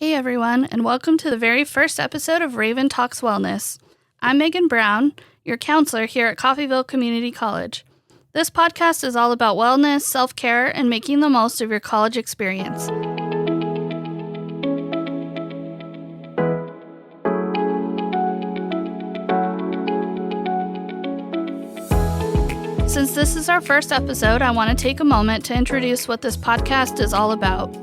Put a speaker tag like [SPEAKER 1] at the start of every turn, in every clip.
[SPEAKER 1] Hey everyone, and welcome to the very first episode of Raven Talks Wellness. I'm Megan Brown, your counselor here at Coffeyville Community College. This podcast is all about wellness, self-care, and making the most of your college experience. Since this is our first episode, I want to take a moment to introduce what this podcast is all about.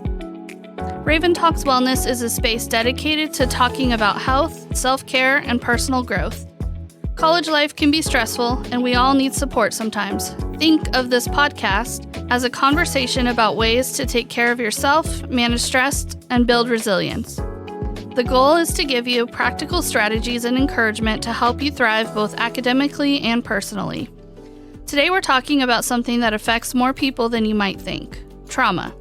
[SPEAKER 1] Raven Talks Wellness is a space dedicated to talking about health, self-care, and personal growth. College life can be stressful, and we all need support sometimes. Think of this podcast as a conversation about ways to take care of yourself, manage stress, and build resilience. The goal is to give you practical strategies and encouragement to help you thrive both academically and personally. Today we're talking about something that affects more people than you might think: trauma.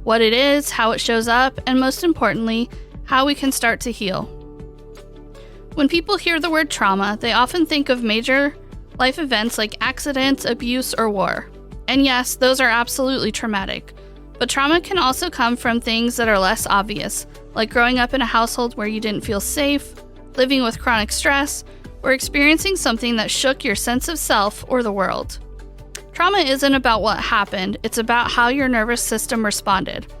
[SPEAKER 1] What it is, how it shows up, and most importantly, how we can start to heal. When people hear the word trauma, they often think of major life events like accidents, abuse, or war. And yes, those are absolutely traumatic. But trauma can also come from things that are less obvious, like growing up in a household where you didn't feel safe, living with chronic stress, or experiencing something that shook your sense of self or the world. Trauma isn't about what happened, it's about how your nervous system responded.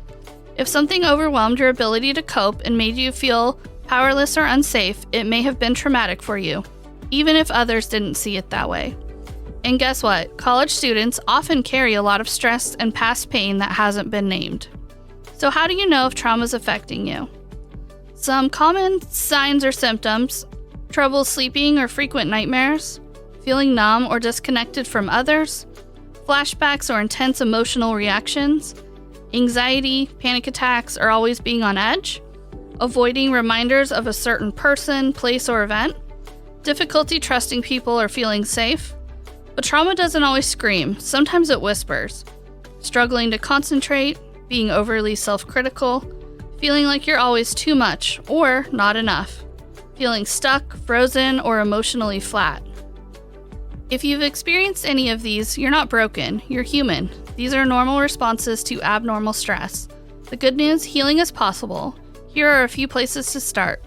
[SPEAKER 1] If something overwhelmed your ability to cope and made you feel powerless or unsafe, it may have been traumatic for you, even if others didn't see it that way. And guess what? College students often carry a lot of stress and past pain that hasn't been named. So how do you know if trauma is affecting you? Some common signs or symptoms: trouble sleeping or frequent nightmares, feeling numb or disconnected from others, flashbacks or intense emotional reactions, anxiety, panic attacks, or always being on edge, avoiding reminders of a certain person, place, or event, difficulty trusting people or feeling safe. But trauma doesn't always scream, sometimes it whispers. Struggling to concentrate, being overly self-critical, feeling like you're always too much or not enough, feeling stuck, frozen, or emotionally flat. If you've experienced any of these, you're not broken, you're human. These are normal responses to abnormal stress. The good news: healing is possible. Here are a few places to start.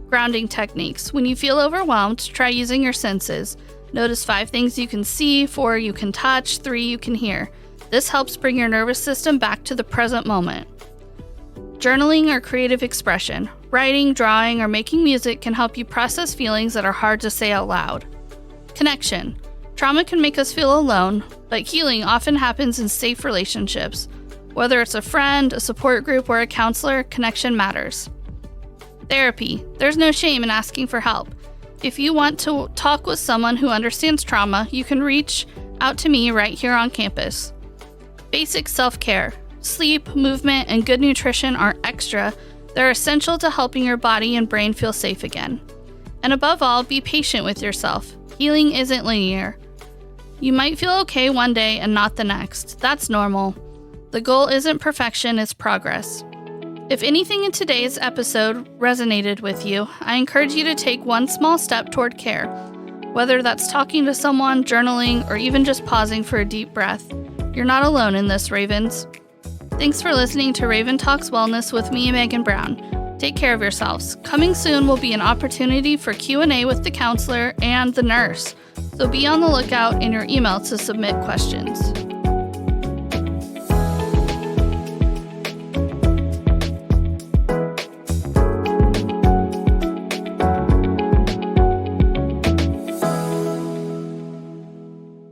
[SPEAKER 1] Grounding techniques. When you feel overwhelmed, try using your senses. Notice 5 things you can see, 4 you can touch, 3 you can hear. This helps bring your nervous system back to the present moment. Journaling or creative expression. Writing, drawing, or making music can help you process feelings that are hard to say out loud. Connection. Trauma can make us feel alone, but healing often happens in safe relationships. Whether it's a friend, a support group, or a counselor, connection matters. Therapy. There's no shame in asking for help. If you want to talk with someone who understands trauma, you can reach out to me right here on campus. Basic self-care. Sleep, movement, and good nutrition aren't extra. They're essential to helping your body and brain feel safe again. And above all, be patient with yourself. Healing isn't linear. You might feel okay one day and not the next. That's normal. The goal isn't perfection, it's progress. If anything in today's episode resonated with you, I encourage you to take one small step toward care. Whether that's talking to someone, journaling, or even just pausing for a deep breath. You're not alone in this, Ravens. Thanks for listening to Raven Talks Wellness with me, Megan Brown. Take care of yourselves. Coming soon will be an opportunity for Q&A with the counselor and the nurse, so be on the lookout in your email to submit questions.